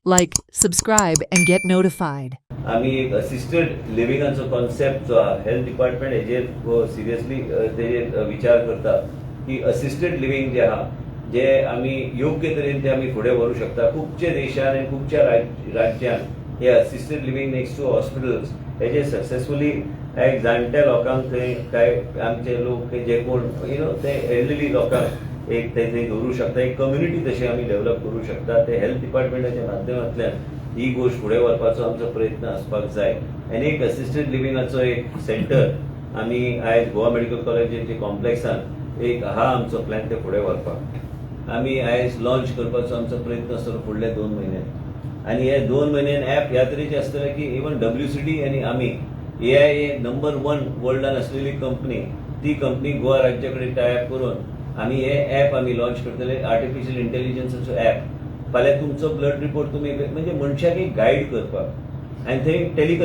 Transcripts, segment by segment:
Like, subscribe, and get notified. आम्ही एक assisted लिव्हिंगाचो concept जो आहा हेल्थ डिपार्टमेंट हेजेर सिरियसली तेजेर विचार करता की असिस्टेड लिव्हिंग जे आहा जे आम्ही योग्य तरेन ते आम्ही फुडें व्हरू शकता. खुबशे देशान आनी खुबशा राज्यान हे assisted living next to hospitals हेजे सक्सेसफुली एक जाणट्या लोकांक थंय काय आमचे लोक जे कोण ते एल्डरली लोकांक एक ते थंय दवरूं शकता. एक कम्युनिटी तशी आम्ही डेव्हलप करूं शकता. ते हेल्थ डिपार्टमेंटाच्या माध्यमांतल्यान ही गोष्ट फुडें व्हरपाचो आमचो प्रयत्न आसपाक जाय. आनी एक असिस्टेड लिव्हिंगाचो एक सेंटर आमी आयज गोवा मेडिकल कॉलेजीच्या कॉम्प्लेक्सान एक आहा आमचो प्लॅन ते फुडें व्हरपाक. आमी आयज लॉन्च करपाचो आमचो प्रयत्न आसतलो फुडल्या 2 म्हयन्यान. आनी हे 2 म्हयन्यान ॲप ह्या तरेचे आसतले की इवन WCD आनी आमी AIA नंबर 1 वर्ल्डान आसलेली कंपनी ती कंपनी गोवा राज्या कडेन टायअप करून आमी हे ॲप आमी लॉन्च करतले. आर्टिफिशियल इंटेलिजन्साचो ॲप फाल्यां तुमचो ब्लड रिपोर्ट तुमी म्हणजे मनशाक एक गायड करपाक आनी थंय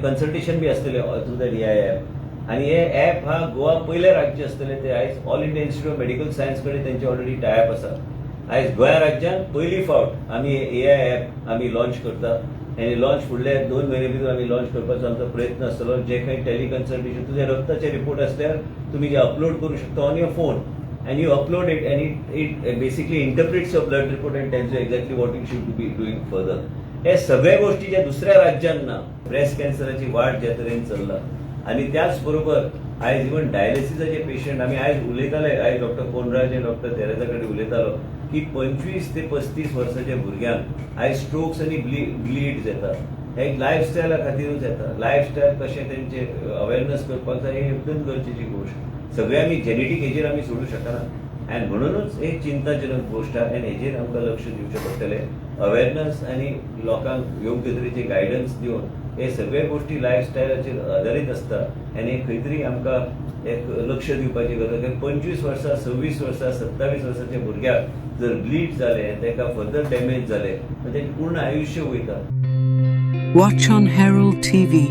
कन्सल्टेशन बी आसतले थ्रू दॅट AI ॲप. आनी हे ॲप हा गोवा पयले राज्य आसतले ते आयज all India institute of medical science कडेन तेंचे ऑलरेडी टायअप आसा. आयज गोंया राज्यान पयली फावट आमी AI ॲप आमी लॉन्च करता आनी लॉन्च फुडले 2 म्हयने भितर आमी लॉन्च करपाचो आमचो प्रयत्न आसतलो. जे काही टेलिकन्सल्टेशन तुझे रक्ताचे रिपोर्ट असल्यार तुम्ही जे अपलोड करू शकता on your phone and you upload it and it basically interprets your blood report and tells you exactly what you should be doing further. हे सगळ्या गोष्टी ज्या दुसऱ्या राज्यांना ब्रेस्ट कॅन्सराची वाढ ज्या तरेन चल्ला आणि त्याच बरोबर आयज इवन डायलिसिसाचे पेशंट आम्ही आयज उलयताले आयज डॉक्टर कोनराज आणि डॉक्टर तेरेजा कडेन उलयतालो की 25 ते 35 वर्साच्या भुरग्यांक आयज स्ट्रोक्स आणि ब्लीड्स येतात. हे लायफस्टायला खातीरूच येता. लायफस्टायल कशें तेंचे अवेअरनेस करपाक जाय ही एकदम गरजेची गोष्ट. सगळे आम्ही जेनेटिक हेजेर आम्ही सोडू शकना आणि म्हणूनच एक चिंताजनक गोष्ट आहे आणि हेजेर आमकां लक्ष दिवचें पडटलें. अवेअरनेस आणि लोकांक योग्य तरेचे गायडन्स दिवन हे सगळे गोष्टी लायफस्टायलाचेर आधारीत असता आनी खंय तरी आमकां एक लक्ष दिवपाची गरज आहे. 25 वर्सां 26 वर्सां 27 वर्साच्या भुरग्याक जर ब्लीड जाले तेका फर्दर डॅमेज जाले तेजें पूर्ण आयुष्य वयता. Watch on Herald TV.